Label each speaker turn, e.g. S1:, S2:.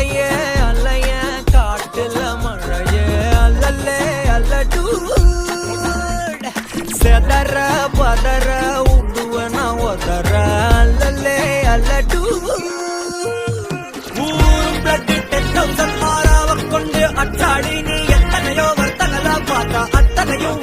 S1: அலையே அலைய காட்டுல மழையே அல்லல்லே அல்லடூ செதற பதற உடுவன ஒதற அல்லல்லே அல்லடூ ஊரும் பிளட் 10,000 மாறாவ கொண்டு அச்சாடி நீ எத்தனையோ வர்த்தனல பார்த்தா அத்தனையும்